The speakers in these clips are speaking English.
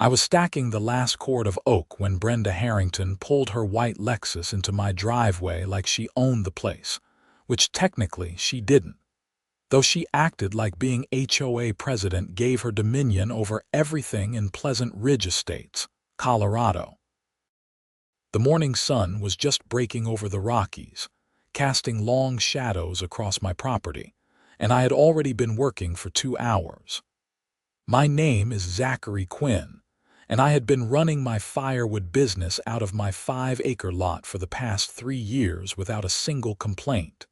I was stacking the last cord of oak when Brenda Harrington pulled her white Lexus into my driveway like she owned the place, which technically she didn't, though she acted like being HOA president gave her dominion over everything in Pleasant Ridge Estates, Colorado. The morning sun was just breaking over the Rockies, casting long shadows across my property, and I had already been working for 2 hours. My name is Zachary Quinn, and I had been running my firewood business out of my 5-acre lot for the past 3 years without a single complaint.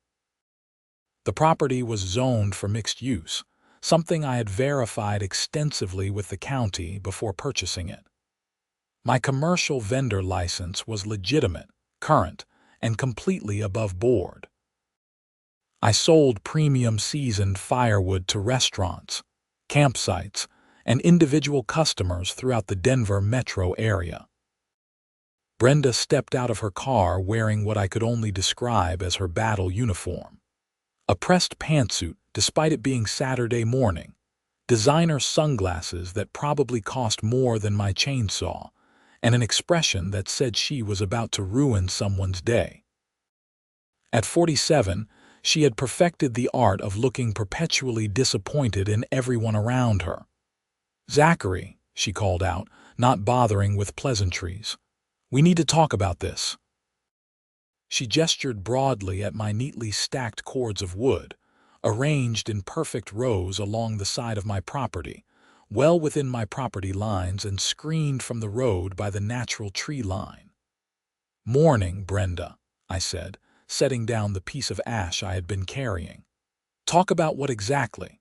The property was zoned for mixed use, something I had verified extensively with the county before purchasing it. My commercial vendor license was legitimate, current, and completely above board. I sold premium seasoned firewood to restaurants, campsites, and individual customers throughout the Denver metro area. Brenda stepped out of her car wearing what I could only describe as her battle uniform. A pressed pantsuit, despite it being Saturday morning, designer sunglasses that probably cost more than my chainsaw, and an expression that said she was about to ruin someone's day. At 47, she had perfected the art of looking perpetually disappointed in everyone around her. "Zachary," she called out, not bothering with pleasantries, "we need to talk about this." She gestured broadly at my neatly stacked cords of wood, arranged in perfect rows along the side of my property, well within my property lines and screened from the road by the natural tree line. "Morning, Brenda," I said, setting down the piece of ash I had been carrying. "Talk about what exactly?"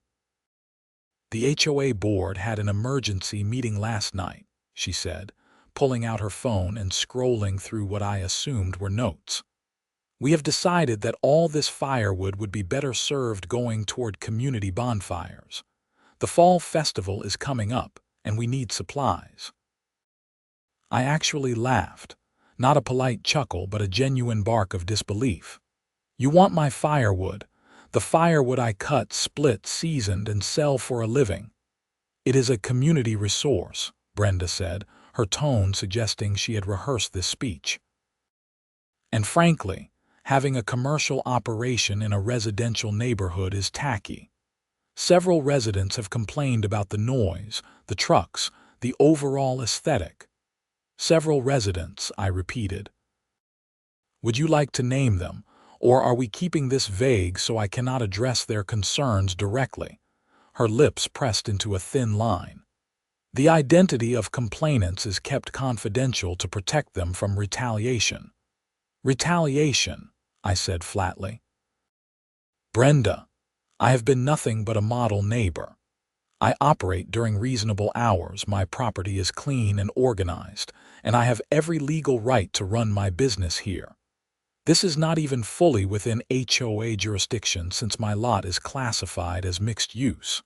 "The HOA board had an emergency meeting last night," she said, pulling out her phone and scrolling through what I assumed were notes. "We have decided that all this firewood would be better served going toward community bonfires. The fall festival is coming up, and we need supplies." I actually laughed, not a polite chuckle but a genuine bark of disbelief. "You want my firewood, the firewood I cut, split, seasoned, and sell for a living." "It is a community resource," Brenda said, her tone suggesting she had rehearsed this speech. "And frankly, having a commercial operation in a residential neighborhood is tacky. Several residents have complained about the noise, the trucks, the overall aesthetic." "Several residents," I repeated. "Would you like to name them, or are we keeping this vague so I cannot address their concerns directly?" Her lips pressed into a thin line. "The identity of complainants is kept confidential to protect them from retaliation." "Retaliation," I said flatly. "Brenda, I have been nothing but a model neighbor. I operate during reasonable hours, my property is clean and organized, and I have every legal right to run my business here. This is not even fully within HOA jurisdiction since my lot is classified as mixed use."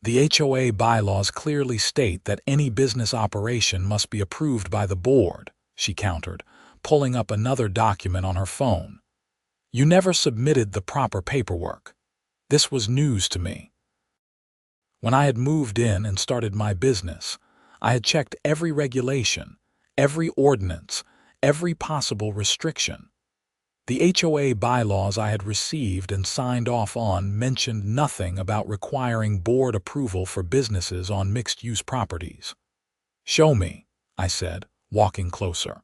"The HOA bylaws clearly state that any business operation must be approved by the board," she countered, pulling up another document on her phone. "You never submitted the proper paperwork." This was news to me. When I had moved in and started my business, I had checked every regulation, every ordinance, every possible restriction. The HOA bylaws I had received and signed off on mentioned nothing about requiring board approval for businesses on mixed-use properties. "Show me," I said, walking closer.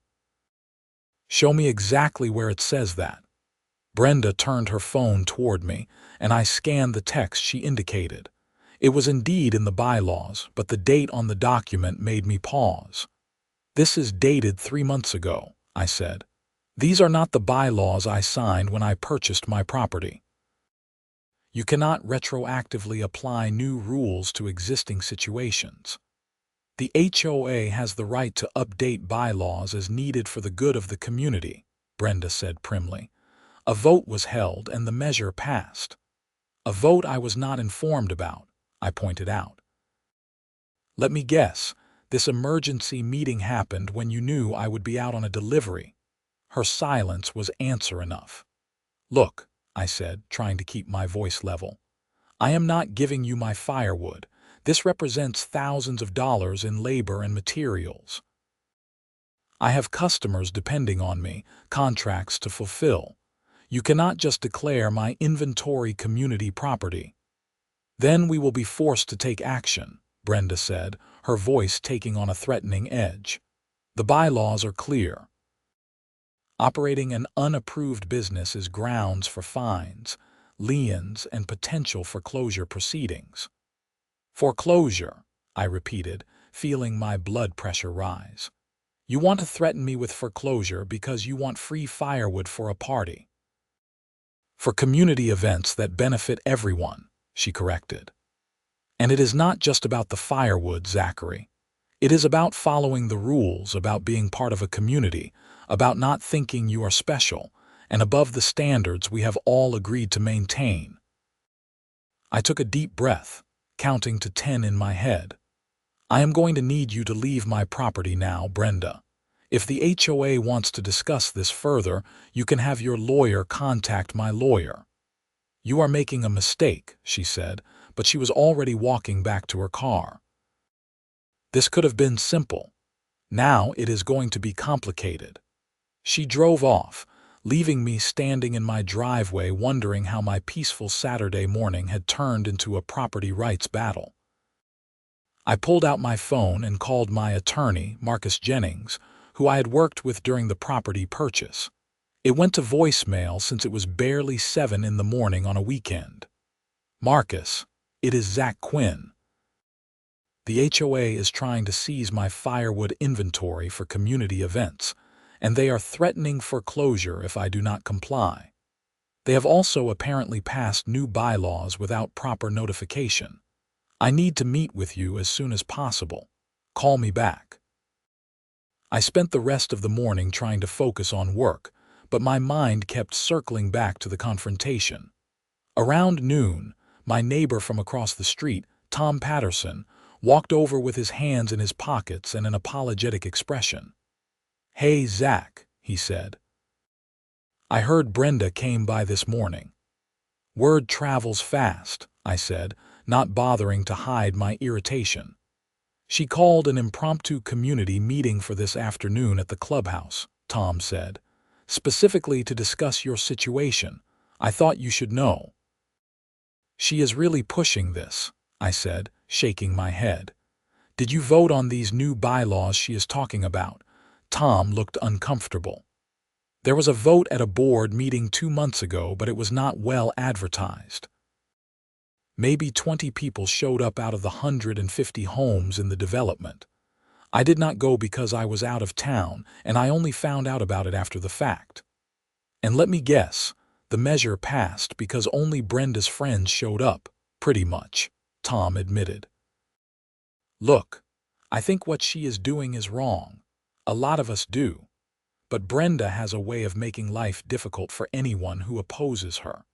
"Show me exactly where it says that." Brenda turned her phone toward me, and I scanned the text she indicated. It was indeed in the bylaws, but the date on the document made me pause. "This is dated 3 months ago," I said. "These are not the bylaws I signed when I purchased my property." "You cannot retroactively apply new rules to existing situations. The HOA has the right to update bylaws as needed for the good of the community," Brenda said primly. "A vote was held and the measure passed." "A vote I was not informed about," I pointed out. "Let me guess, this emergency meeting happened when you knew I would be out on a delivery." Her silence was answer enough. "Look," I said, trying to keep my voice level, "I am not giving you my firewood. This represents thousands of dollars in labor and materials. I have customers depending on me, contracts to fulfill. You cannot just declare my inventory community property. Then we will be forced to take action, Brenda said, her voice taking on a threatening edge. The bylaws are clear. Operating an unapproved business is grounds for fines, liens, and potential foreclosure proceedings. Foreclosure, I repeated, feeling my blood pressure rise. You want to threaten me with foreclosure because you want free firewood for a party. For community events that benefit everyone, she corrected. And it is not just about the firewood, Zachary. It is about following the rules, about being part of a community, about not thinking you are special, and above the standards we have all agreed to maintain. I took a deep breath, counting to 10 in my head. I am going to need you to leave my property now, Brenda. If the HOA wants to discuss this further, you can have your lawyer contact my lawyer. You are making a mistake, she said, but she was already walking back to her car. This could have been simple. Now it is going to be complicated. She drove off, leaving me standing in my driveway wondering how my peaceful Saturday morning had turned into a property rights battle. I pulled out my phone and called my attorney, Marcus Jennings, who I had worked with during the property purchase. It went to voicemail since it was barely 7 in the morning on a weekend. Marcus, it is Zach Quinn. The HOA is trying to seize my firewood inventory for community events, and they are threatening foreclosure if I do not comply. They have also apparently passed new bylaws without proper notification. I need to meet with you as soon as possible. Call me back. I spent the rest of the morning trying to focus on work, but my mind kept circling back to the confrontation. Around noon, my neighbor from across the street, Tom Patterson, walked over with his hands in his pockets and an apologetic expression. "Hey, Zach," he said. "I heard Brenda came by this morning." "Word travels fast," I said, not bothering to hide my irritation. "She called an impromptu community meeting for this afternoon at the clubhouse," Tom said, "specifically to discuss your situation. I thought you should know." "She is really pushing this," I said, shaking my head. "Did you vote on these new bylaws she is talking about?" Tom looked uncomfortable. "There was a vote at a board meeting 2 months ago, but it was not well advertised. Maybe 20 people showed up out of the 150 homes in the development. I did not go because I was out of town, and I only found out about it after the fact. And let me guess, the measure passed because only Brenda's friends showed up, pretty much," Tom admitted. "Look, I think what she is doing is wrong. A lot of us do. But Brenda has a way of making life difficult for anyone who opposes her.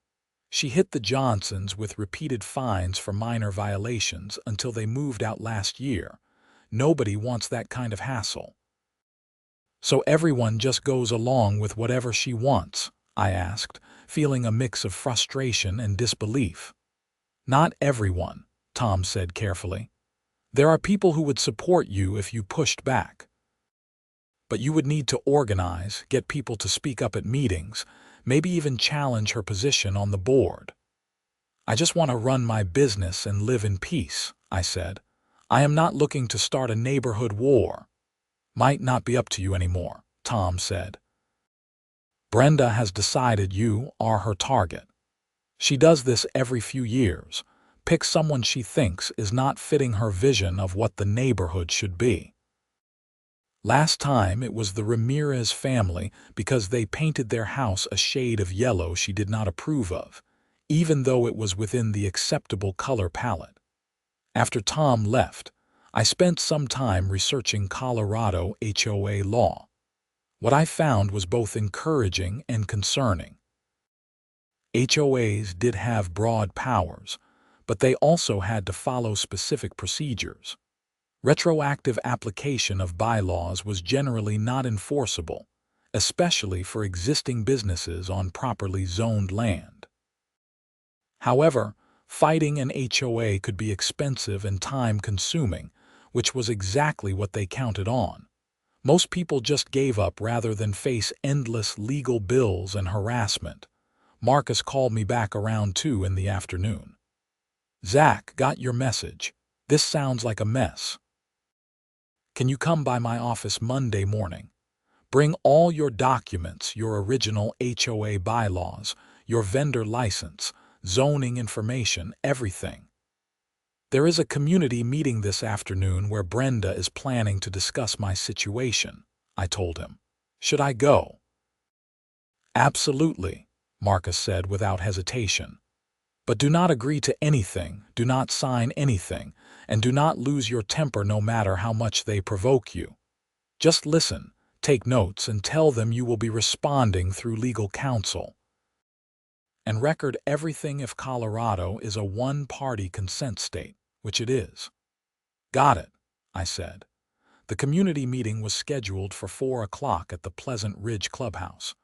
She hit the Johnsons with repeated fines for minor violations until they moved out last year. Nobody wants that kind of hassle. So everyone just goes along with whatever she wants?" I asked, feeling a mix of frustration and disbelief. "Not everyone," Tom said carefully. "There are people who would support you if you pushed back. But you would need to organize, get people to speak up at meetings, maybe even challenge her position on the board." "I just want to run my business and live in peace," I said. "I am not looking to start a neighborhood war." "Might not be up to you anymore," Tom said. "Brenda has decided you are her target. She does this every few years, picks someone she thinks is not fitting her vision of what the neighborhood should be. Last time it was the Ramirez family because they painted their house a shade of yellow she did not approve of, even though it was within the acceptable color palette. After Tom left, I spent some time researching Colorado HOA law. What I found was both encouraging and concerning. HOAs did have broad powers, but they also had to follow specific procedures. Retroactive application of bylaws was generally not enforceable, especially for existing businesses on properly zoned land. However, Fighting an HOA could be expensive and time-consuming, which was exactly what they counted on. Most people just gave up rather than face endless legal bills and harassment. Marcus called me back around 2 in the afternoon. "Zach, got your message. This sounds like a mess. Can you come by my office Monday morning? Bring all your documents, your original HOA bylaws, your vendor license, zoning information, everything. There is a community meeting this afternoon where Brenda is planning to discuss my situation," I told him. "Should I go?" "Absolutely," Marcus said without hesitation. "But do not agree to anything, do not sign anything, and do not lose your temper no matter how much they provoke you. Just listen, take notes, and tell them you will be responding through legal counsel. And record everything if Colorado is a one-party consent state, which it is." "Got it," I said. The community meeting was scheduled for 4 o'clock at the Pleasant Ridge Clubhouse,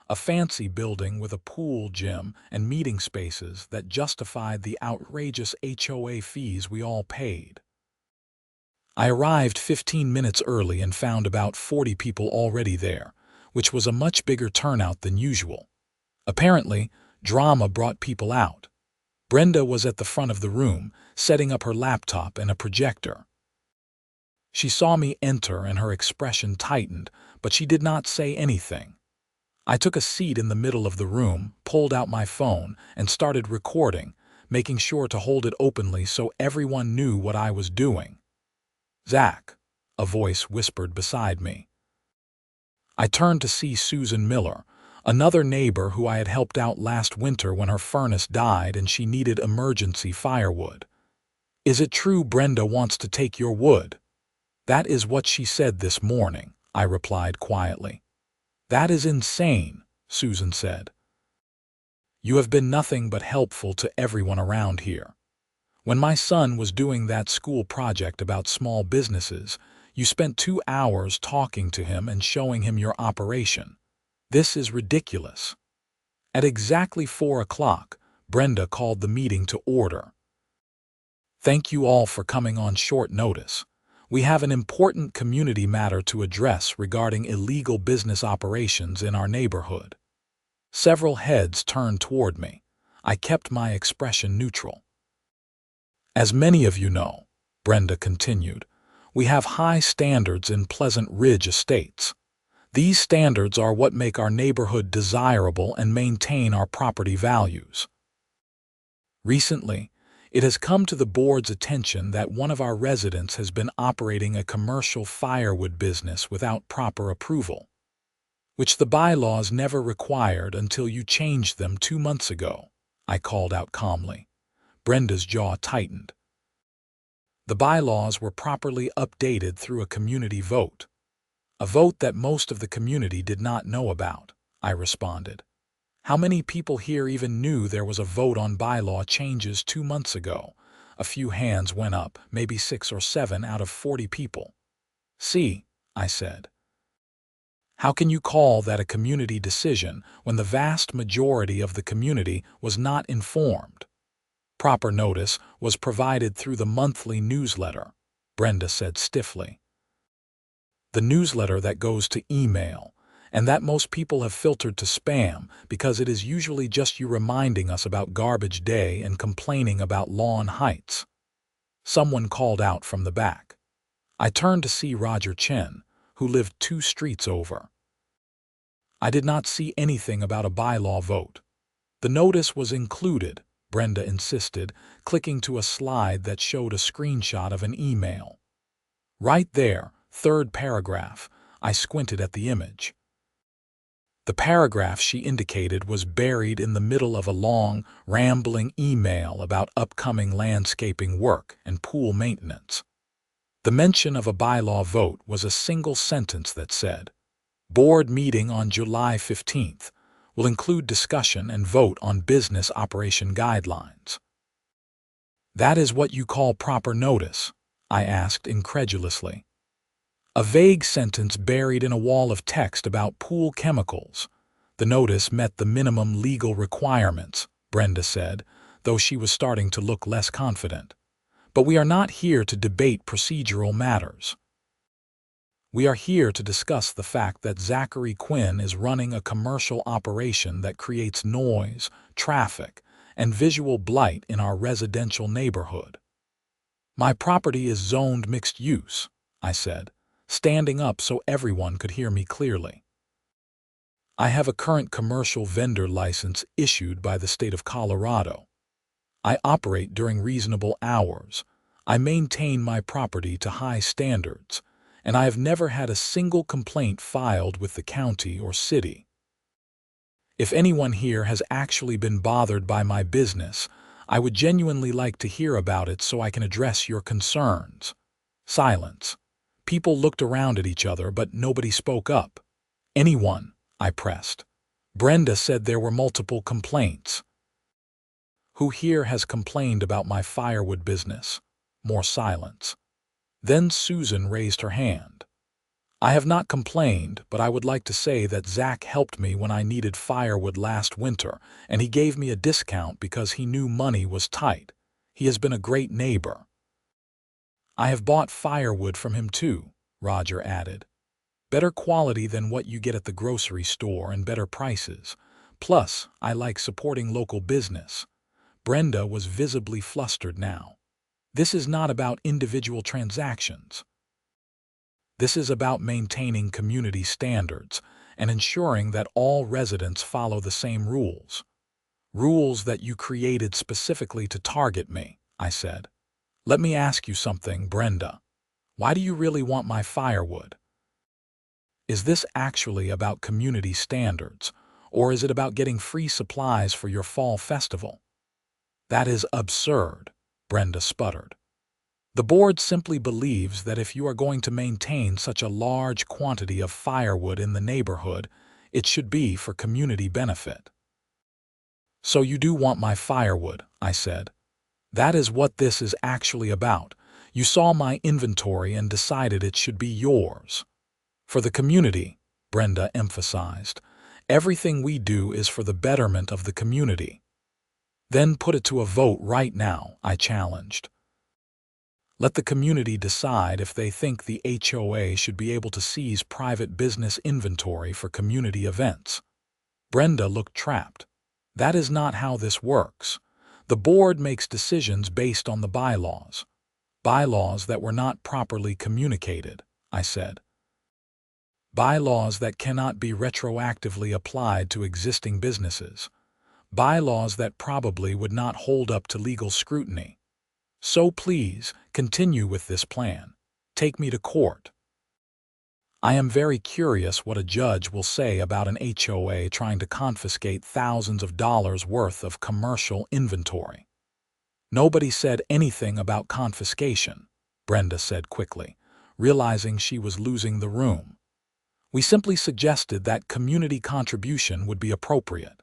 a fancy building with a pool, gym, and meeting spaces that justified the outrageous HOA fees we all paid. I arrived 15 minutes early and found about 40 people already there, which was a much bigger turnout than usual. Apparently, drama brought people out. Brenda was at the front of the room, setting up her laptop and a projector. She saw me enter and her expression tightened, but she did not say anything. I took a seat in the middle of the room, pulled out my phone, and started recording, making sure to hold it openly so everyone knew what I was doing. "Zach," a voice whispered beside me. I turned to see Susan Miller, another neighbor who I had helped out last winter when her furnace died and she needed emergency firewood. "Is it true Brenda wants to take your wood?" "That is what she said this morning," I replied quietly. "That is insane," Susan said. "You have been nothing but helpful to everyone around here. When my son was doing that school project about small businesses, you spent 2 hours talking to him and showing him your operation. This is ridiculous." At exactly 4 o'clock, Brenda called the meeting to order. "Thank you all for coming on short notice. We have an important community matter to address regarding illegal business operations in our neighborhood." Several heads turned toward me. I kept my expression neutral. "As many of you know," Brenda continued, "we have high standards in Pleasant Ridge Estates. These standards are what make our neighborhood desirable and maintain our property values. Recently, it has come to the board's attention that one of our residents has been operating a commercial firewood business without proper approval, which the bylaws never required until you changed them 2 months ago," I called out calmly. Brenda's jaw tightened. "The bylaws were properly updated through a community vote. A vote that most of the community did not know about," I responded. "How many people here even knew there was a vote on bylaw changes 2 months ago?" A few hands went up, maybe 6 or 7 out of 40 people. "See," I said. "How can you call that a community decision when the vast majority of the community was not informed?" "Proper notice was provided through the monthly newsletter," Brenda said stiffly. "The newsletter that goes to email, and that most people have filtered to spam because it is usually just you reminding us about garbage day and complaining about lawn heights," someone called out from the back. I turned to see Roger Chen, who lived 2 streets over. "I did not see anything about a bylaw vote." "The notice was included," Brenda insisted, clicking to a slide that showed a screenshot of an email. "Right there, 3rd paragraph." I squinted at the image. The paragraph she indicated was buried in the middle of a long, rambling email about upcoming landscaping work and pool maintenance. The mention of a bylaw vote was a single sentence that said, "Board meeting on July 15th will include discussion and vote on business operation guidelines." "That is what you call proper notice?" I asked incredulously. "A vague sentence buried in a wall of text about pool chemicals. The notice met the minimum legal requirements," Brenda said. though she was starting to look less confident. "But we are not here to debate procedural matters. We are here to discuss the fact that Zachary Quinn is running a commercial operation that creates noise, traffic, and visual blight in our residential neighborhood." "My property is zoned mixed use," I said, standing up so everyone could hear me clearly. "I have a current commercial vendor license issued by the state of Colorado. I operate during reasonable hours. I maintain my property to high standards, and I have never had a single complaint filed with the county or city. If anyone here has actually been bothered by my business, I would genuinely like to hear about it so I can address your concerns." Silence. People looked around at each other, but nobody spoke up. "Anyone?" I pressed. "Brenda said there were multiple complaints." "Who here has complained about my firewood business?" More silence. Then Susan raised her hand. "I have not complained, but I would like to say that Zach helped me when I needed firewood last winter, and he gave me a discount because he knew money was tight. He has been a great neighbor." "I have bought firewood from him too," Roger added. "Better quality than what you get at the grocery store and better prices. Plus, I like supporting local business." Brenda was visibly flustered now. "This is not about individual transactions. This is about maintaining community standards and ensuring that all residents follow the same rules." "Rules that you created specifically to target me," I said. "Let me ask you something, Brenda. Why do you really want my firewood? Is this actually about community standards, or is it about getting free supplies for your fall festival?" "That is absurd," Brenda sputtered. "The board simply believes that if you are going to maintain such a large quantity of firewood in the neighborhood, it should be for community benefit." "So you do want my firewood," I said. "That is what this is actually about. You saw my inventory and decided it should be yours." "For the community," Brenda emphasized. "Everything we do is for the betterment of the community." "Then put it to a vote right now," I challenged. "Let the community decide if they think the HOA should be able to seize private business inventory for community events." Brenda looked trapped. "That is not how this works. The board makes decisions based on the bylaws." "Bylaws that were not properly communicated," I said. "Bylaws that cannot be retroactively applied to existing businesses. Bylaws that probably would not hold up to legal scrutiny. So please, continue with this plan. Take me to court." I am very curious what a judge will say about an HOA trying to confiscate thousands of dollars worth of commercial inventory. "Nobody said anything about confiscation," Brenda said quickly, realizing she was losing the room. "We simply suggested that community contribution would be appropriate."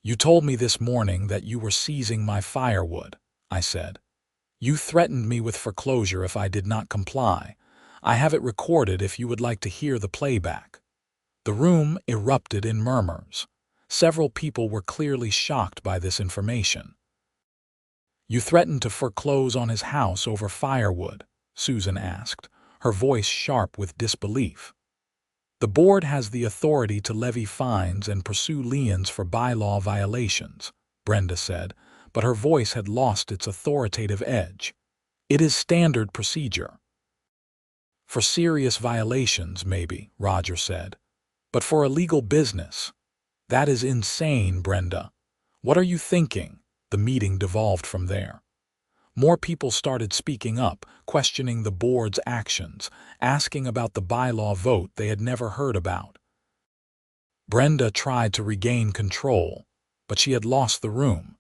"You told me this morning that you were seizing my firewood," I said. "You threatened me with foreclosure if I did not comply. I have it recorded if you would like to hear the playback." The room erupted in murmurs. Several people were clearly shocked by this information. "You threatened to foreclose on his house over firewood?" Susan asked, her voice sharp with disbelief. "The board has the authority to levy fines and pursue liens for bylaw violations," Brenda said, but her voice had lost its authoritative edge. "It is standard procedure." "For serious violations, maybe," Roger said. "But for a legal business? That is insane, Brenda. What are you thinking?" The meeting devolved from there. More people started speaking up, questioning the board's actions, asking about the bylaw vote they had never heard about. Brenda tried to regain control, but she had lost the room.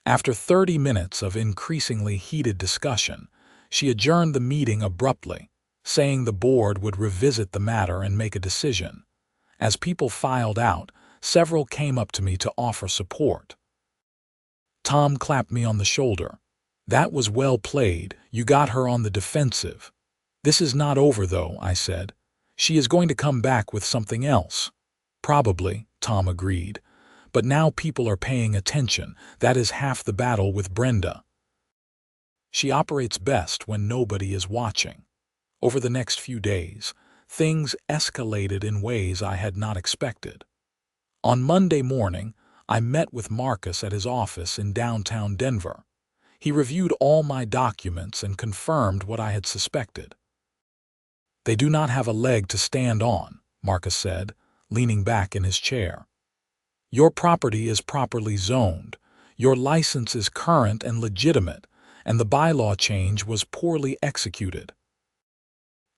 After 30 minutes of increasingly heated discussion, she adjourned the meeting abruptly, saying the board would revisit the matter and make a decision. As people filed out, several came up to me to offer support. Tom clapped me on the shoulder. "That was well played. You got her on the defensive." "This is not over, though," I said. "She is going to come back with something else." "Probably," Tom agreed. But now people are paying attention. That is half the battle with Brenda. She operates best when nobody is watching. Over the next few days, things escalated in ways I had not expected. On Monday morning, I met with Marcus at his office in downtown Denver. He reviewed all my documents and confirmed what I had suspected. "They do not have a leg to stand on," Marcus said, leaning back in his chair. "Your property is properly zoned, your license is current and legitimate, and the bylaw change was poorly executed.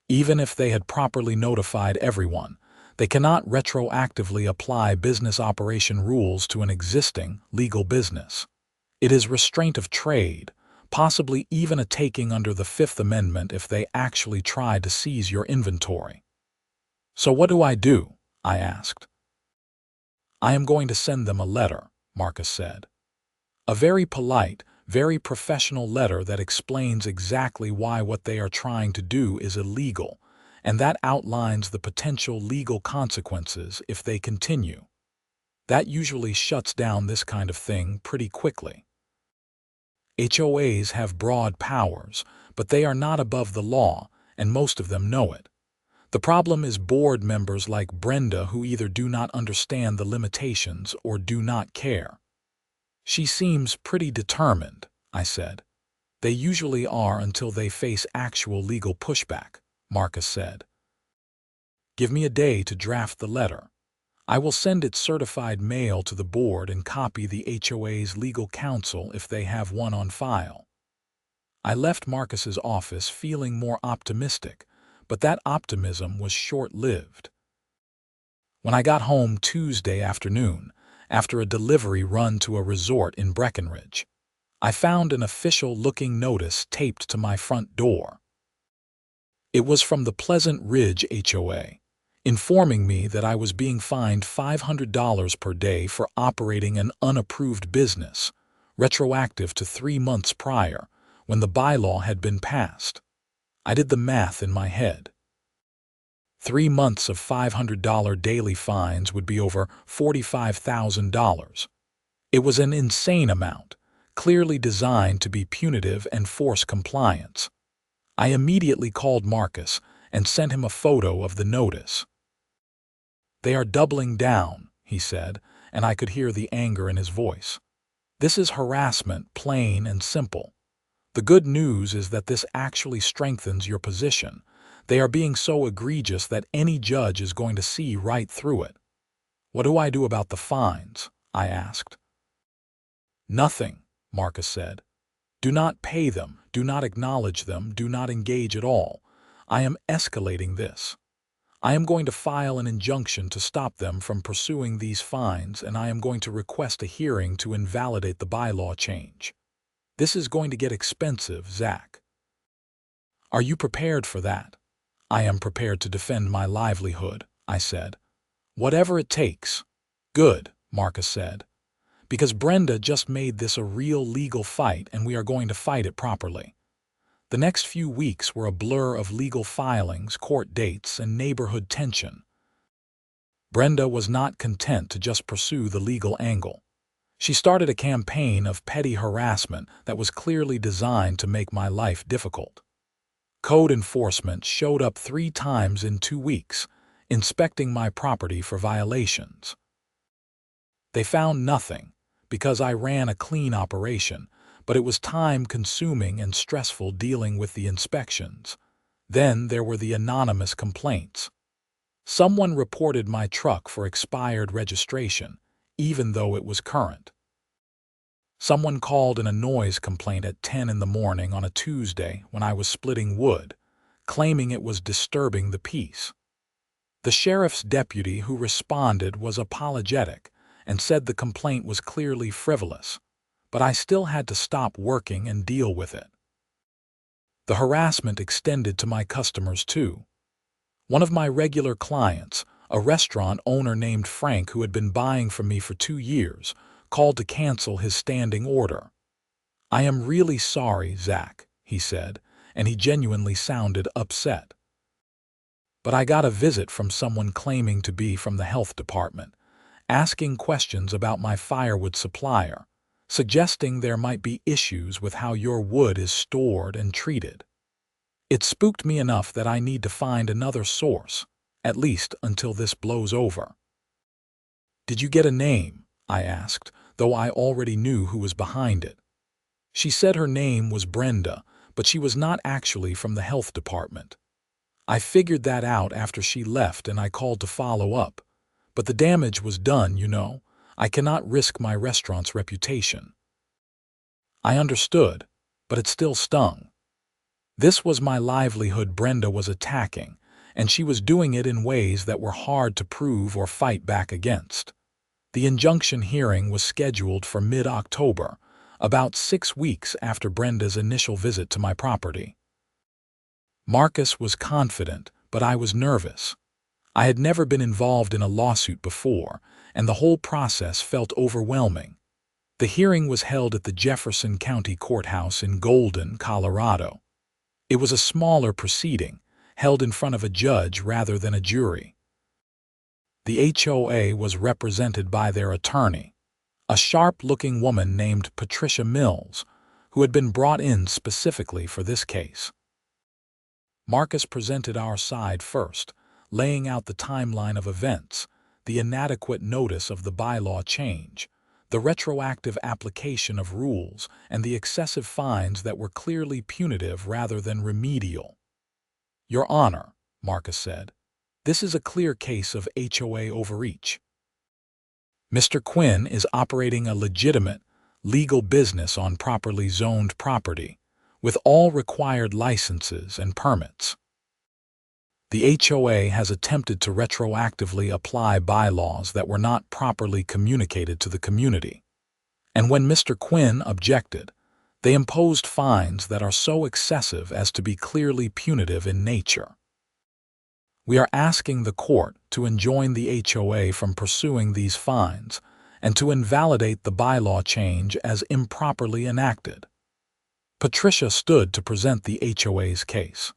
Even if they had properly notified everyone, they cannot retroactively apply business operation rules to an existing legal business. It is restraint of trade, possibly even a taking under the Fifth Amendment if they actually try to seize your inventory." "So what do I do?" I asked. "I am going to send them a letter," Marcus said. "A very polite, very professional letter that explains exactly why what they are trying to do is illegal, and that outlines the potential legal consequences if they continue. That usually shuts down this kind of thing pretty quickly. HOAs have broad powers, but they are not above the law, and most of them know it. The problem is board members like Brenda who either do not understand the limitations or do not care." "She seems pretty determined," I said. "They usually are until they face actual legal pushback," Marcus said. "Give me a day to draft the letter. I will send it certified mail to the board and copy the HOA's legal counsel if they have one on file." I left Marcus's office feeling more optimistic, but that optimism was short-lived. When I got home Tuesday afternoon, after a delivery run to a resort in Breckenridge, I found an official-looking notice taped to my front door. It was from the Pleasant Ridge HOA, informing me that I was being fined $500 per day for operating an unapproved business, retroactive to 3 months prior, when the bylaw had been passed. I did the math in my head. 3 months of $500 daily fines would be over $45,000. It was an insane amount, clearly designed to be punitive and force compliance. I immediately called Marcus and sent him a photo of the notice. "They are doubling down," he said, and I could hear the anger in his voice. "This is harassment, plain and simple. The good news is that this actually strengthens your position. They are being so egregious that any judge is going to see right through it." "What do I do about the fines?" I asked. "Nothing," Marcus said. "Do not pay them, do not acknowledge them, do not engage at all. I am escalating this. I am going to file an injunction to stop them from pursuing these fines, and I am going to request a hearing to invalidate the bylaw change. This is going to get expensive, Zach." "Are you prepared for that?" "I am prepared to defend my livelihood," I said. "Whatever it takes." "Good," Marcus said, "because Brenda just made this a real legal fight and we are going to fight it properly." The next few weeks were a blur of legal filings, court dates, and neighborhood tension. Brenda was not content to just pursue the legal angle. She started a campaign of petty harassment that was clearly designed to make my life difficult. Code enforcement showed up 3 times in 2 weeks, inspecting my property for violations. They found nothing, because I ran a clean operation, but it was time-consuming and stressful dealing with the inspections. Then there were the anonymous complaints. Someone reported my truck for expired registration, even though it was current. Someone called in a noise complaint at 10 in the morning on a Tuesday when I was splitting wood, claiming it was disturbing the peace. The sheriff's deputy who responded was apologetic and said the complaint was clearly frivolous, but I still had to stop working and deal with it. The harassment extended to my customers too. One of my regular clients, a restaurant owner named Frank who had been buying from me for 2 years, called to cancel his standing order. "I am really sorry, Zach," he said, and he genuinely sounded upset. "But I got a visit from someone claiming to be from the health department, asking questions about my firewood supplier, suggesting there might be issues with how your wood is stored and treated. It spooked me enough that I need to find another source, at least until this blows over. "Did you get a name?" I asked, though I already knew who was behind it. She said her name was Brenda, but she was not actually from the health department. I figured that out after she left and I called to follow up. But the damage was done, you know. I cannot risk my restaurant's reputation. I understood, but it still stung. This was my livelihood Brenda was attacking, and she was doing it in ways that were hard to prove or fight back against. The injunction hearing was scheduled for mid-October, about 6 weeks after Brenda's initial visit to my property. Marcus was confident, but I was nervous. I had never been involved in a lawsuit before, and the whole process felt overwhelming. The hearing was held at the Jefferson County Courthouse in Golden, Colorado. It was a smaller proceeding, held in front of a judge rather than a jury. The HOA was represented by their attorney, a sharp-looking woman named Patricia Mills, who had been brought in specifically for this case. Marcus presented our side first, laying out the timeline of events, the inadequate notice of the bylaw change, the retroactive application of rules, and the excessive fines that were clearly punitive rather than remedial. "Your Honor," Marcus said, "this is a clear case of HOA overreach. Mr. Quinn is operating a legitimate, legal business on properly zoned property, with all required licenses and permits. The HOA has attempted to retroactively apply bylaws that were not properly communicated to the community. And when Mr. Quinn objected, they imposed fines that are so excessive as to be clearly punitive in nature. We are asking the court to enjoin the HOA from pursuing these fines and to invalidate the bylaw change as improperly enacted." Patricia stood to present the HOA's case.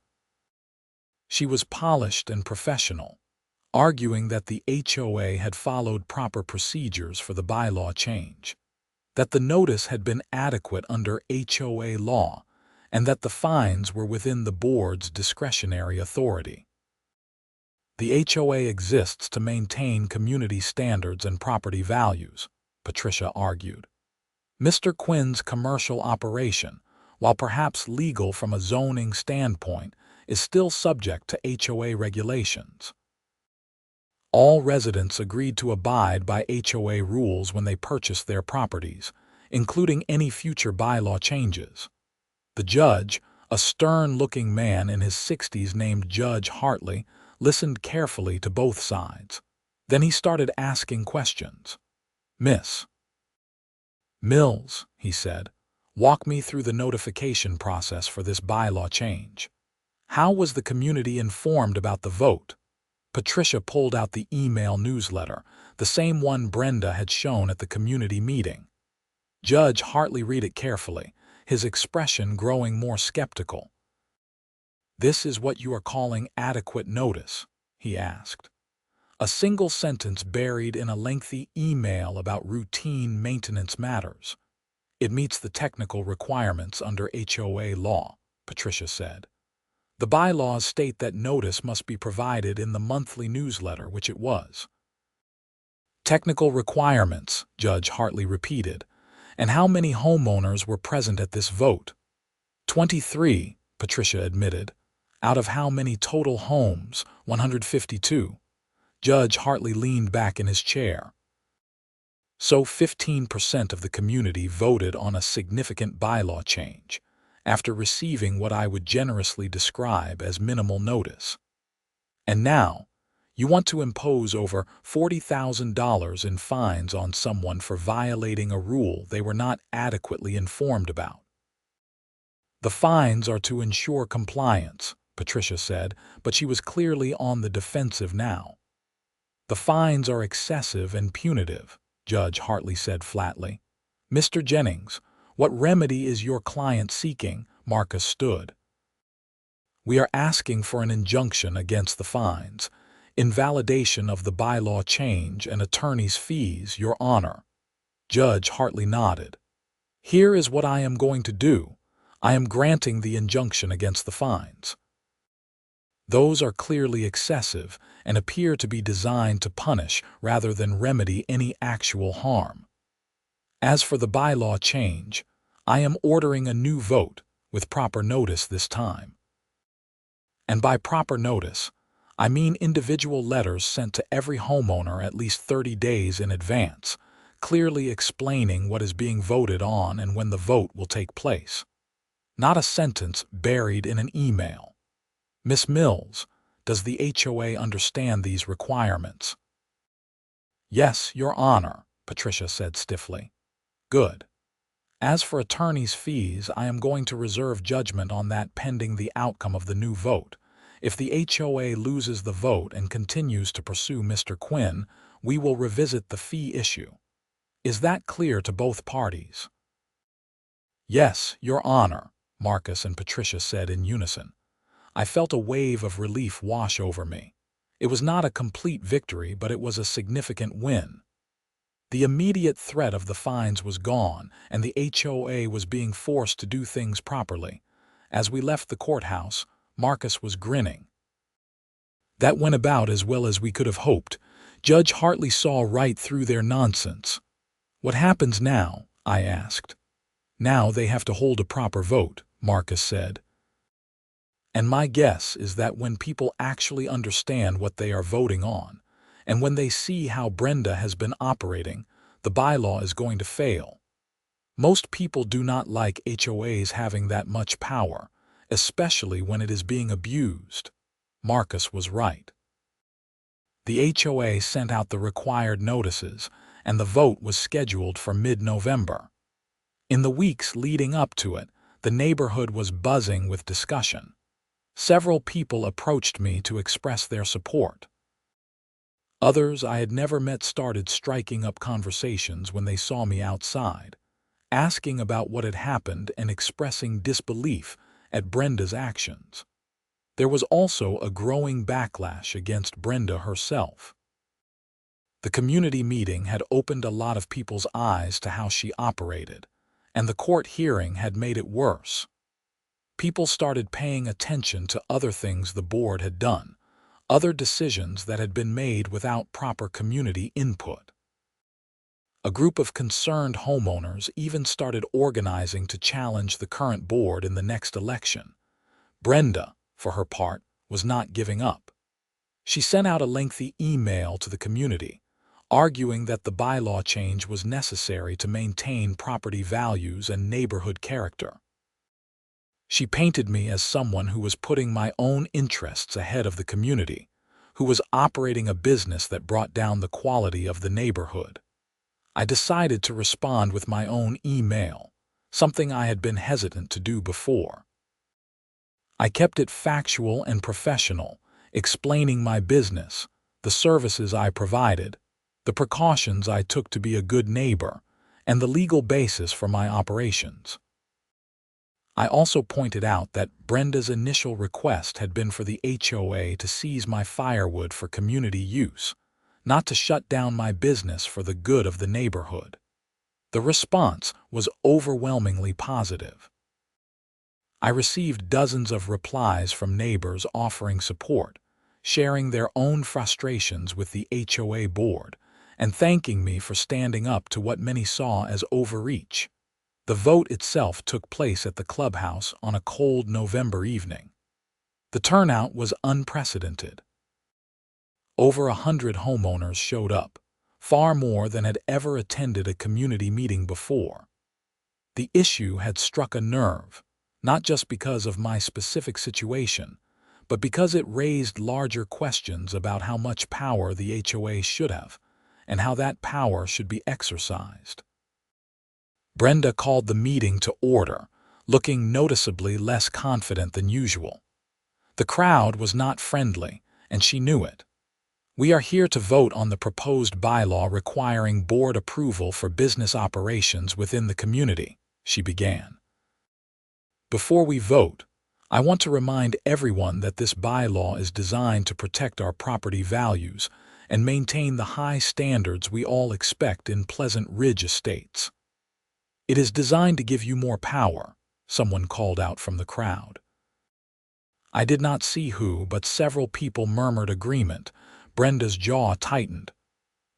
She was polished and professional, arguing that the HOA had followed proper procedures for the bylaw change, that the notice had been adequate under HOA law, and that the fines were within the board's discretionary authority. "The HOA exists to maintain community standards and property values," Patricia argued. "Mr. Quinn's commercial operation, while perhaps legal from a zoning standpoint, is still subject to HOA regulations. All residents agreed to abide by HOA rules when they purchased their properties, including any future bylaw changes." The judge, a stern-looking man in his 60s named Judge Hartley, listened carefully to both sides. Then he started asking questions. "Miss Mills," he said, "walk me through the notification process for this bylaw change. How was the community informed about the vote?" Patricia pulled out the email newsletter, the same one Brenda had shown at the community meeting. Judge Hartley read it carefully, his expression growing more skeptical. "This is what you are calling adequate notice?" he asked. A single sentence buried in a lengthy email about routine maintenance matters. "It meets the technical requirements under HOA law," Patricia said. "The bylaws state that notice must be provided in the monthly newsletter, which it was." "Technical requirements," Judge Hartley repeated. "And how many homeowners were present at this vote?" 23, Patricia admitted. "Out of how many total homes? 152. Judge Hartley leaned back in his chair. "So 15% of the community voted on a significant bylaw change, after receiving what I would generously describe as minimal notice. And now, you want to impose over $40,000 in fines on someone for violating a rule they were not adequately informed about." "The fines are to ensure compliance," Patricia said, but she was clearly on the defensive now. "The fines are excessive and punitive," Judge Hartley said flatly. "Mr. Jennings, what remedy is your client seeking?" Marcus stood. "We are asking for an injunction against the fines. Invalidation of the bylaw change and attorney's fees, Your Honor. Judge Hartley nodded. Here is what I am going to do. I am granting the injunction against the fines. Those are clearly excessive and appear to be designed to punish rather than remedy any actual harm. As for the bylaw change, I am ordering a new vote with proper notice this time. And by proper notice, I mean individual letters sent to every homeowner at least 30 days in advance, clearly explaining what is being voted on and when the vote will take place. Not a sentence buried in an email. Miss Mills, does the HOA understand these requirements? Yes, Your Honor, Patricia said stiffly. Good. As for attorney's fees, I am going to reserve judgment on that pending the outcome of the new vote. If the HOA loses the vote and continues to pursue Mr. Quinn, we will revisit the fee issue. Is that clear to both parties? Yes, Your Honor, Marcus and Patricia said in unison. I felt a wave of relief wash over me. It was not a complete victory, but it was a significant win. The immediate threat of the fines was gone, and the HOA was being forced to do things properly. As we left the courthouse, Marcus was grinning. That went about as well as we could have hoped. Judge Hartley saw right through their nonsense. What happens now? I asked. Now they have to hold a proper vote, Marcus said. And my guess is that when people actually understand what they are voting on, and when they see how Brenda has been operating, the bylaw is going to fail. Most people do not like HOAs having that much power, especially when it is being abused. Marcus was right. The HOA sent out the required notices, and the vote was scheduled for mid-November. In the weeks leading up to it, the neighborhood was buzzing with discussion. Several people approached me to express their support. Others I had never met started striking up conversations when they saw me outside, asking about what had happened and expressing disbelief at Brenda's actions. There was also a growing backlash against Brenda herself. The community meeting had opened a lot of people's eyes to how she operated, and the court hearing had made it worse. People started paying attention to other things the board had done, other decisions that had been made without proper community input. A group of concerned homeowners even started organizing to challenge the current board in the next election. Brenda, for her part, was not giving up. She sent out a lengthy email to the community, arguing that the bylaw change was necessary to maintain property values and neighborhood character. She painted me as someone who was putting my own interests ahead of the community, who was operating a business that brought down the quality of the neighborhood. I decided to respond with my own email, something I had been hesitant to do before. I kept it factual and professional, explaining my business, the services I provided, the precautions I took to be a good neighbor, and the legal basis for my operations. I also pointed out that Brenda's initial request had been for the HOA to seize my firewood for community use, not to shut down my business for the good of the neighborhood. The response was overwhelmingly positive. I received dozens of replies from neighbors offering support, sharing their own frustrations with the HOA board, and thanking me for standing up to what many saw as overreach. The vote itself took place at the clubhouse on a cold November evening. The turnout was unprecedented. Over 100 homeowners showed up, far more than had ever attended a community meeting before. The issue had struck a nerve, not just because of my specific situation, but because it raised larger questions about how much power the HOA should have, and how that power should be exercised. Brenda called the meeting to order, looking noticeably less confident than usual. The crowd was not friendly, and she knew it. We are here to vote on the proposed bylaw requiring board approval for business operations within the community, she began. Before we vote, I want to remind everyone that this bylaw is designed to protect our property values and maintain the high standards we all expect in Pleasant Ridge estates. It is designed to give you more power, someone called out from the crowd. I did not see who, but several people murmured agreement. Brenda's jaw tightened.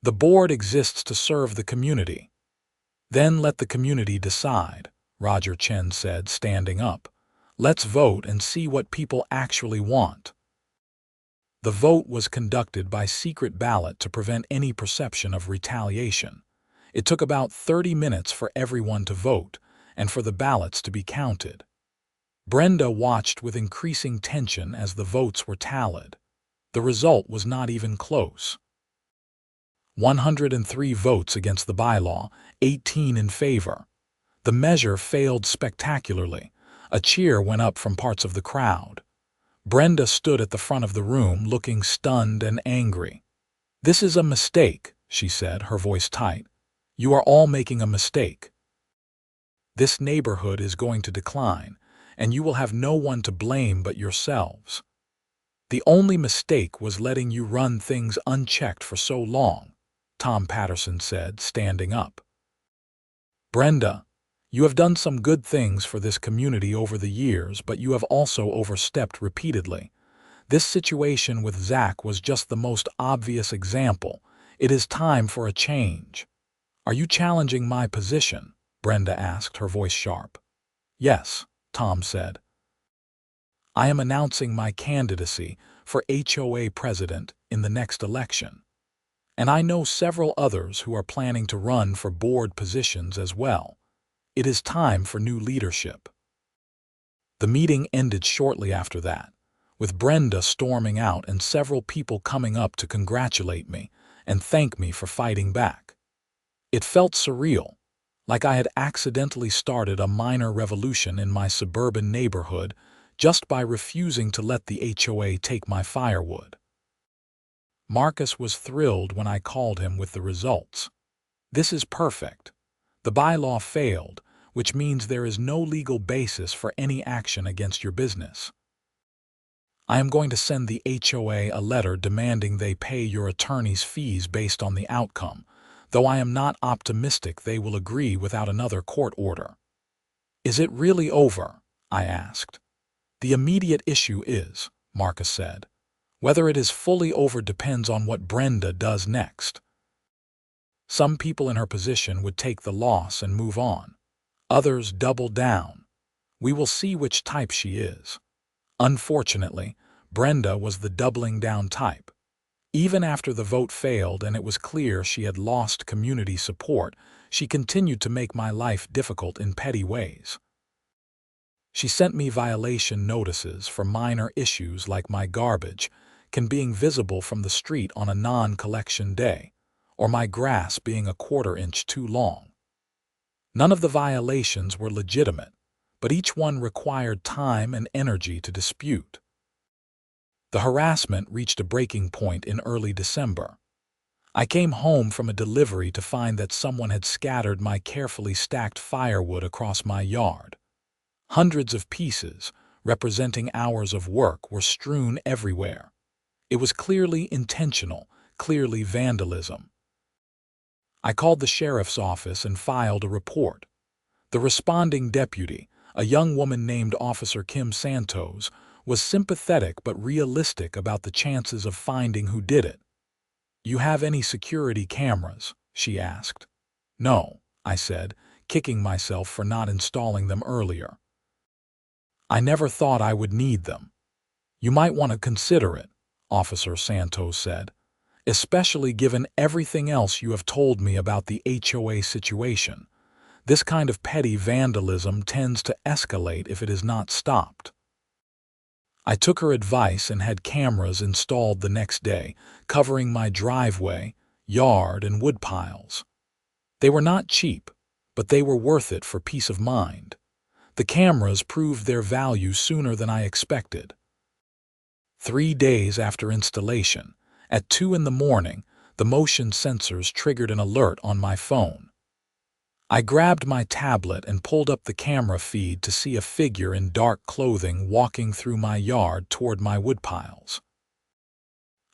The board exists to serve the community. Then let the community decide, Roger Chen said, standing up. Let's vote and see what people actually want. The vote was conducted by secret ballot to prevent any perception of retaliation. It took about 30 minutes for everyone to vote and for the ballots to be counted. Brenda watched with increasing tension as the votes were tallied. The result was not even close. 103 votes against the bylaw, 18 in favor. The measure failed spectacularly. A cheer went up from parts of the crowd. Brenda stood at the front of the room, looking stunned and angry. "This is a mistake," she said, her voice tight. "You are all making a mistake. This neighborhood is going to decline, and you will have no one to blame but yourselves. The only mistake was letting you run things unchecked for so long," Tom Patterson said, standing up. "Brenda, you have done some good things for this community over the years, but you have also overstepped repeatedly. This situation with Zach was just the most obvious example. It is time for a change." "Are you challenging my position?" Brenda asked, her voice sharp. "Yes," Tom said. "I am announcing my candidacy for HOA president in the next election. And I know several others who are planning to run for board positions as well. It is time for new leadership." The meeting ended shortly after that, with Brenda storming out and several people coming up to congratulate me and thank me for fighting back. It felt surreal, like I had accidentally started a minor revolution in my suburban neighborhood just by refusing to let the HOA take my firewood. Marcus was thrilled when I called him with the results. "This is perfect. The bylaw failed, which means there is no legal basis for any action against your business. I am going to send the HOA a letter demanding they pay your attorney's fees based on the outcome, though I am not optimistic they will agree without another court order." "Is it really over?" I asked. "The immediate issue is," Marcus said. "Whether it is fully over depends on what Brenda does next. Some people in her position would take the loss and move on. Others double down. We will see which type she is." Unfortunately, Brenda was the doubling down type. Even after the vote failed and it was clear she had lost community support, she continued to make my life difficult in petty ways. She sent me violation notices for minor issues like my garbage can being visible from the street on a non-collection day, or my grass being a quarter-inch too long. None of the violations were legitimate, but each one required time and energy to dispute. The harassment reached a breaking point in early December. I came home from a delivery to find that someone had scattered my carefully stacked firewood across my yard. Hundreds of pieces, representing hours of work, were strewn everywhere. It was clearly intentional, clearly vandalism. I called the sheriff's office and filed a report. The responding deputy, a young woman named Officer Kim Santos, was sympathetic but realistic about the chances of finding who did it. "You have any security cameras?" she asked. "No," I said, kicking myself for not installing them earlier. "I never thought I would need them." "You might want to consider it," Officer Santos said, "especially given everything else you have told me about the HOA situation. This kind of petty vandalism tends to escalate if it is not stopped." I took her advice and had cameras installed the next day, covering my driveway, yard, and wood piles. They were not cheap, but they were worth it for peace of mind. The cameras proved their value sooner than I expected. 3 days after installation, at 2 in the morning, the motion sensors triggered an alert on my phone. I grabbed my tablet and pulled up the camera feed to see a figure in dark clothing walking through my yard toward my woodpiles.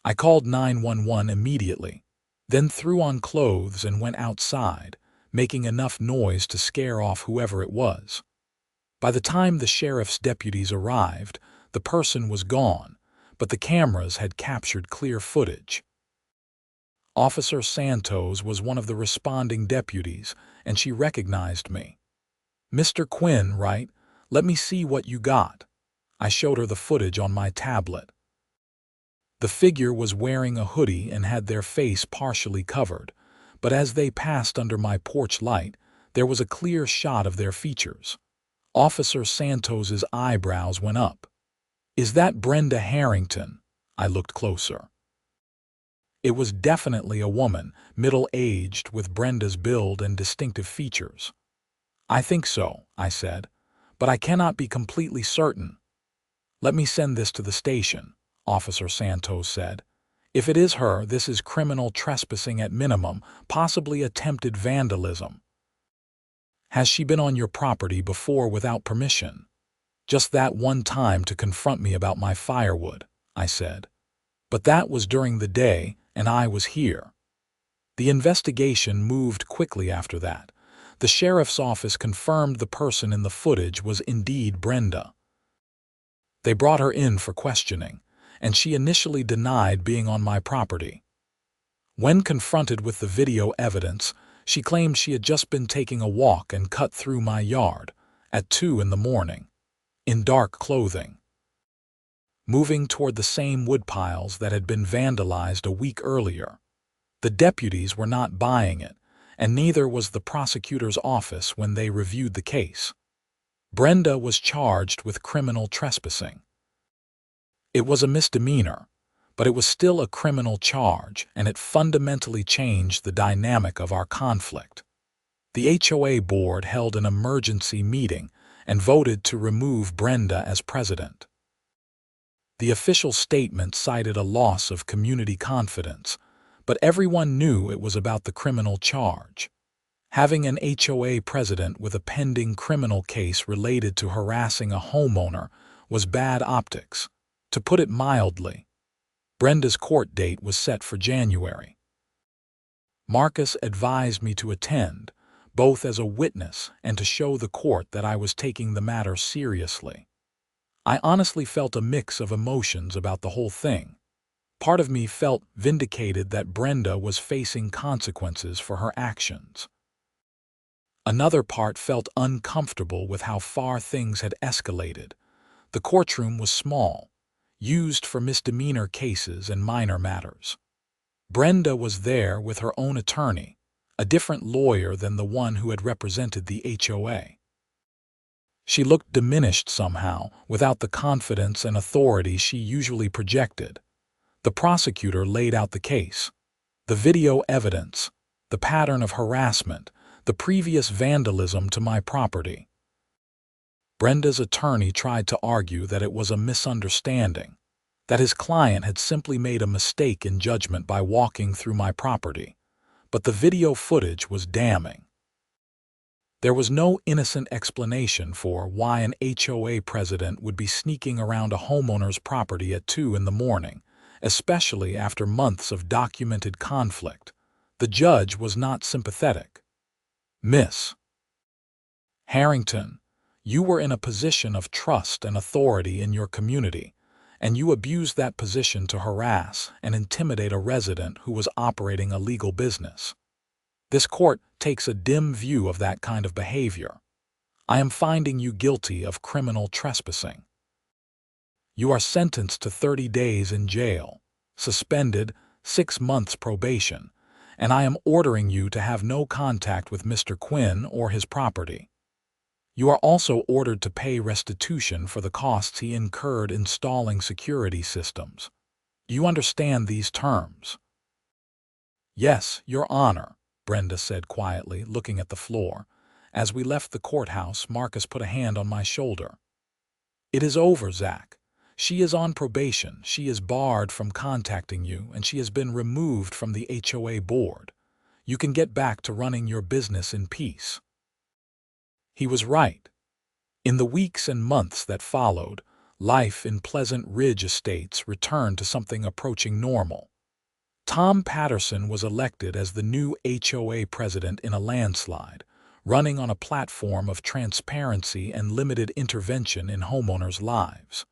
I called 911 immediately, then threw on clothes and went outside, making enough noise to scare off whoever it was. By the time the sheriff's deputies arrived, the person was gone, but the cameras had captured clear footage. Officer Santos was one of the responding deputies, and she recognized me. "Mr. Quinn, right? Let me see what you got." I showed her the footage on my tablet. The figure was wearing a hoodie and had their face partially covered, but as they passed under my porch light, there was a clear shot of their features. Officer Santos's eyebrows went up. "Is that Brenda Harrington?" I looked closer. It was definitely a woman, middle-aged, with Brenda's build and distinctive features. "I think so," I said, "but I cannot be completely certain." "Let me send this to the station," Officer Santos said. "If it is her, this is criminal trespassing at minimum, possibly attempted vandalism." "Has she been on your property before without permission?" "Just that one time to confront me about my firewood," I said. "But that was during the day, and I was here." The investigation moved quickly after that. The sheriff's office confirmed the person in the footage was indeed Brenda. They brought her in for questioning, and she initially denied being on my property. When confronted with the video evidence, she claimed she had just been taking a walk and cut through my yard at 2 in the morning, in dark clothing, moving toward the same woodpiles that had been vandalized a week earlier. The deputies were not buying it, and neither was the prosecutor's office when they reviewed the case. Brenda was charged with criminal trespassing. It was a misdemeanor, but it was still a criminal charge, and it fundamentally changed the dynamic of our conflict. The HOA board held an emergency meeting and voted to remove Brenda as president. The official statement cited a loss of community confidence, but everyone knew it was about the criminal charge. Having an HOA president with a pending criminal case related to harassing a homeowner was bad optics, to put it mildly. Brenda's court date was set for January. Marcus advised me to attend, both as a witness and to show the court that I was taking the matter seriously. I honestly felt a mix of emotions about the whole thing. Part of me felt vindicated that Brenda was facing consequences for her actions. Another part felt uncomfortable with how far things had escalated. The courtroom was small, used for misdemeanor cases and minor matters. Brenda was there with her own attorney, a different lawyer than the one who had represented the HOA. She looked diminished somehow, without the confidence and authority she usually projected. The prosecutor laid out the case, the video evidence, the pattern of harassment, the previous vandalism to my property. Brenda's attorney tried to argue that it was a misunderstanding, that his client had simply made a mistake in judgment by walking through my property, but the video footage was damning. There was no innocent explanation for why an HOA president would be sneaking around a homeowner's property at 2 in the morning, especially after months of documented conflict. The judge was not sympathetic. "Miss Harrington, you were in a position of trust and authority in your community, and you abused that position to harass and intimidate a resident who was operating a legal business. This court takes a dim view of that kind of behavior. I am finding you guilty of criminal trespassing. You are sentenced to 30 days in jail, suspended, 6 months probation, and I am ordering you to have no contact with Mr. Quinn or his property. You are also ordered to pay restitution for the costs he incurred installing security systems. Do you understand these terms?" "Yes, Your Honor," Brenda said quietly, looking at the floor. As we left the courthouse, Marcus put a hand on my shoulder. "It is over, Zach. She is on probation, she is barred from contacting you, and she has been removed from the HOA board. You can get back to running your business in peace." He was right. In the weeks and months that followed, life in Pleasant Ridge Estates returned to something approaching normal. Tom Patterson was elected as the new HOA president in a landslide, running on a platform of transparency and limited intervention in homeowners' lives.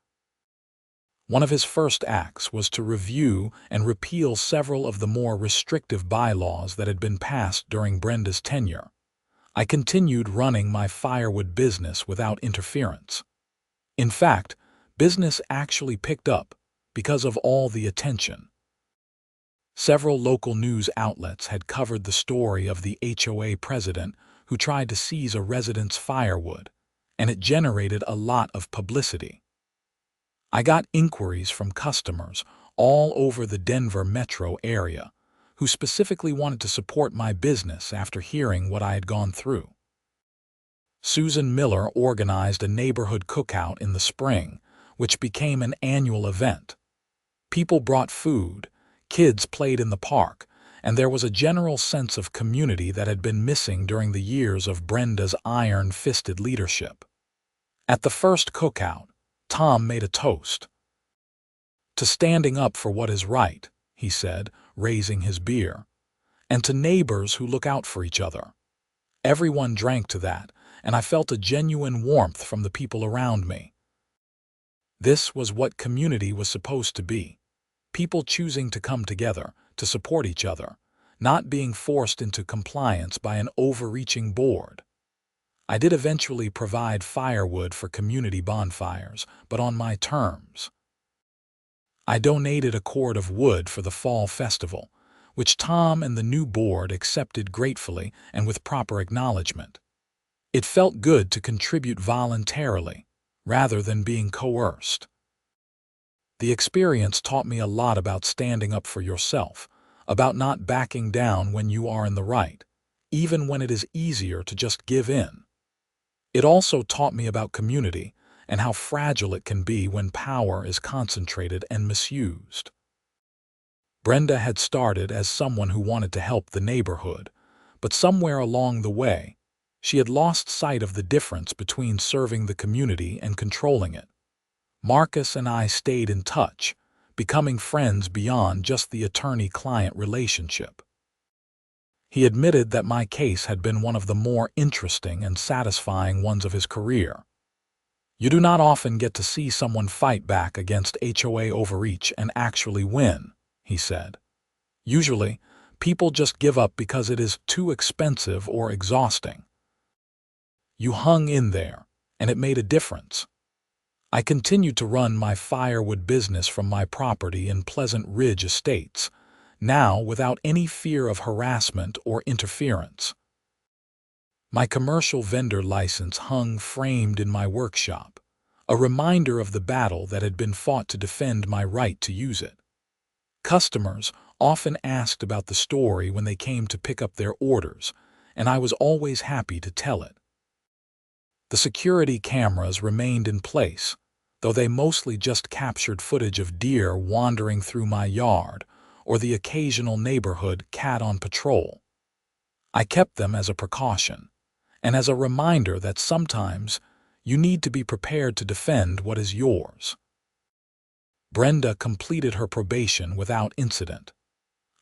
One of his first acts was to review and repeal several of the more restrictive bylaws that had been passed during Brenda's tenure. I continued running my Firewood business without interference. In fact, business actually picked up because of all the attention. Several local news outlets had covered the story of the HOA president who tried to seize a resident's firewood, and it generated a lot of publicity. I got inquiries from customers all over the Denver metro area who specifically wanted to support my business after hearing what I had gone through. Susan Miller organized a neighborhood cookout in the spring, which became an annual event. People brought food, kids played in the park, and there was a general sense of community that had been missing during the years of Brenda's iron-fisted leadership. At the first cookout, Tom made a toast. "To standing up for what is right," he said, raising his beer, "and to neighbors who look out for each other." Everyone drank to that, and I felt a genuine warmth from the people around me. This was what community was supposed to be. People choosing to come together, to support each other, not being forced into compliance by an overreaching board. I did eventually provide firewood for community bonfires, but on my terms. I donated a cord of wood for the fall festival, which Tom and the new board accepted gratefully and with proper acknowledgement. It felt good to contribute voluntarily, rather than being coerced. The experience taught me a lot about standing up for yourself, about not backing down when you are in the right, even when it is easier to just give in. It also taught me about community and how fragile it can be when power is concentrated and misused. Brenda had started as someone who wanted to help the neighborhood, but somewhere along the way, she had lost sight of the difference between serving the community and controlling it. Marcus and I stayed in touch, becoming friends beyond just the attorney-client relationship. He admitted that my case had been one of the more interesting and satisfying ones of his career. "You do not often get to see someone fight back against HOA overreach and actually win," he said. "Usually, people just give up because it is too expensive or exhausting. You hung in there, and it made a difference." I continued to run my firewood business from my property in Pleasant Ridge Estates, now without any fear of harassment or interference. My commercial vendor license hung framed in my workshop, a reminder of the battle that had been fought to defend my right to use it. Customers often asked about the story when they came to pick up their orders, and I was always happy to tell it. The security cameras remained in place, though they mostly just captured footage of deer wandering through my yard or the occasional neighborhood cat on patrol. I kept them as a precaution, and as a reminder that sometimes you need to be prepared to defend what is yours. Brenda completed her probation without incident.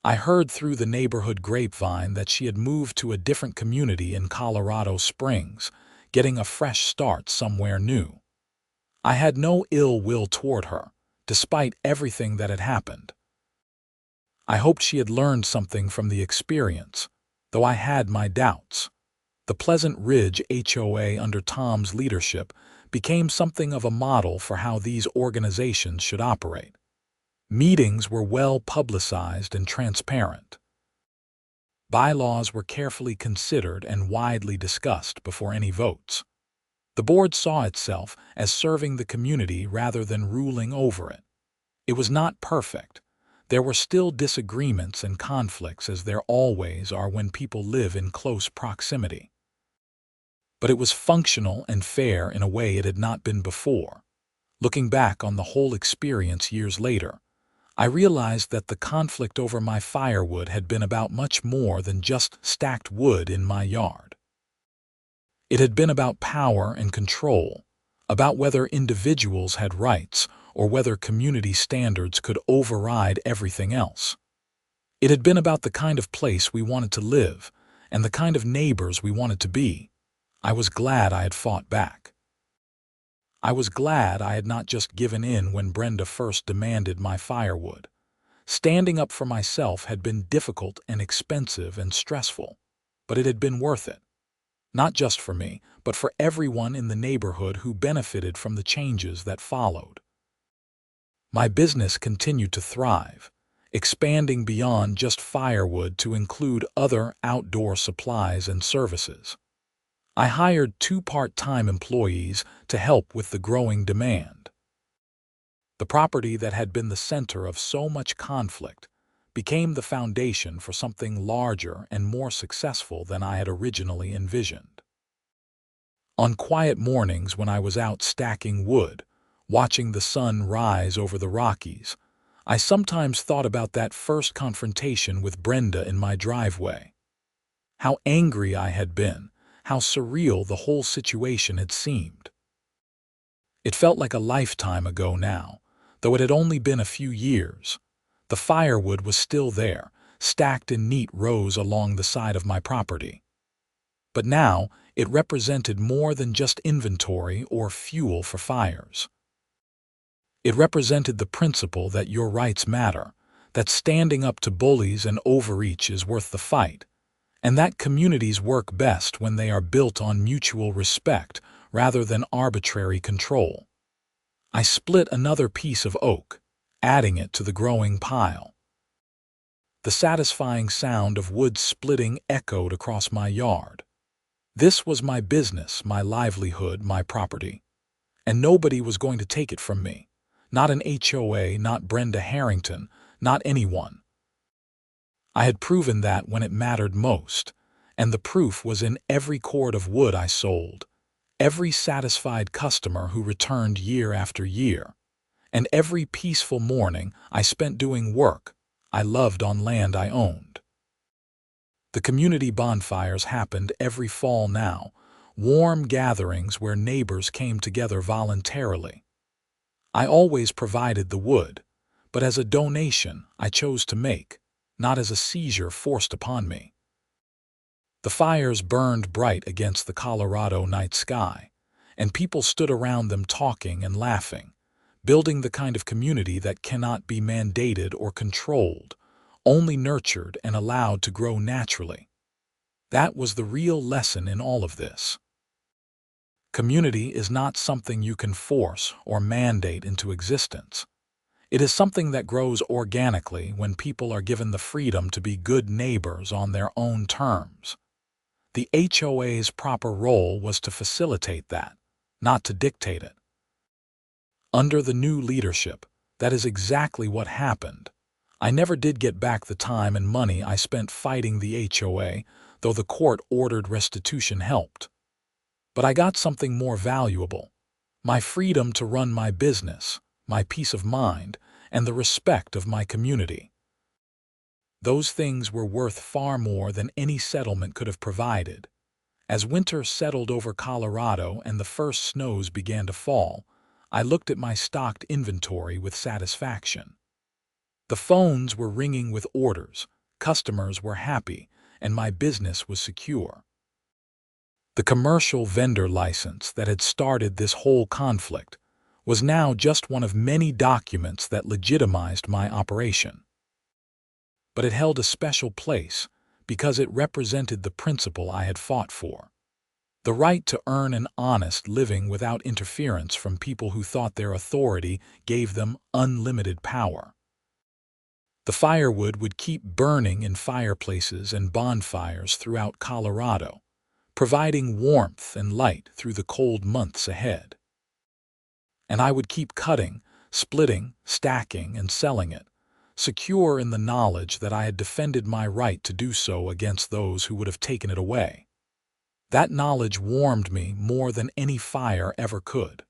I heard through the neighborhood grapevine that she had moved to a different community in Colorado Springs, getting a fresh start somewhere new. I had no ill will toward her, despite everything that had happened. I hoped she had learned something from the experience, though I had my doubts. The Pleasant Ridge HOA under Tom's leadership became something of a model for how these organizations should operate. Meetings were well publicized and transparent. Bylaws were carefully considered and widely discussed before any votes. The board saw itself as serving the community rather than ruling over it. It was not perfect. There were still disagreements and conflicts, as there always are when people live in close proximity. But it was functional and fair in a way it had not been before. Looking back on the whole experience years later, I realized that the conflict over my firewood had been about much more than just stacked wood in my yard. It had been about power and control, about whether individuals had rights or whether community standards could override everything else. It had been about the kind of place we wanted to live and the kind of neighbors we wanted to be. I was glad I had fought back. I was glad I had not just given in when Brenda first demanded my firewood. Standing up for myself had been difficult and expensive and stressful, but it had been worth it. Not just for me, but for everyone in the neighborhood who benefited from the changes that followed. My business continued to thrive, expanding beyond just firewood to include other outdoor supplies and services. I hired 2 part-time employees to help with the growing demand. The property that had been the center of so much conflict became the foundation for something larger and more successful than I had originally envisioned. On quiet mornings when I was out stacking wood, watching the sun rise over the Rockies, I sometimes thought about that first confrontation with Brenda in my driveway. How angry I had been, how surreal the whole situation had seemed. It felt like a lifetime ago now, though it had only been a few years. The firewood was still there, stacked in neat rows along the side of my property. But now it represented more than just inventory or fuel for fires. It represented the principle that your rights matter, that standing up to bullies and overreach is worth the fight, and that communities work best when they are built on mutual respect rather than arbitrary control. I split another piece of oak, adding it to the growing pile. The satisfying sound of wood splitting echoed across my yard. This was my business, my livelihood, my property, and nobody was going to take it from me. Not an HOA, not Brenda Harrington, not anyone. I had proven that when it mattered most, and the proof was in every cord of wood I sold, every satisfied customer who returned year after year, and every peaceful morning I spent doing work I loved on land I owned. The community bonfires happened every fall now, warm gatherings where neighbors came together voluntarily. I always provided the wood, but as a donation I chose to make, not as a seizure forced upon me. The fires burned bright against the Colorado night sky, and people stood around them talking and laughing, building the kind of community that cannot be mandated or controlled, only nurtured and allowed to grow naturally. That was the real lesson in all of this. Community is not something you can force or mandate into existence. It is something that grows organically when people are given the freedom to be good neighbors on their own terms. The HOA's proper role was to facilitate that, not to dictate it. Under the new leadership, that is exactly what happened. I never did get back the time and money I spent fighting the HOA, though the court-ordered restitution helped. But I got something more valuable: my freedom to run my business, my peace of mind, and the respect of my community. Those things were worth far more than any settlement could have provided. As winter settled over Colorado and the first snows began to fall, I looked at my stocked inventory with satisfaction. The phones were ringing with orders, customers were happy, and my business was secure. The commercial vendor license that had started this whole conflict was now just one of many documents that legitimized my operation. But it held a special place because it represented the principle I had fought for: the right to earn an honest living without interference from people who thought their authority gave them unlimited power. The firewood would keep burning in fireplaces and bonfires throughout Colorado, providing warmth and light through the cold months ahead. And I would keep cutting, splitting, stacking, and selling it, secure in the knowledge that I had defended my right to do so against those who would have taken it away. That knowledge warmed me more than any fire ever could.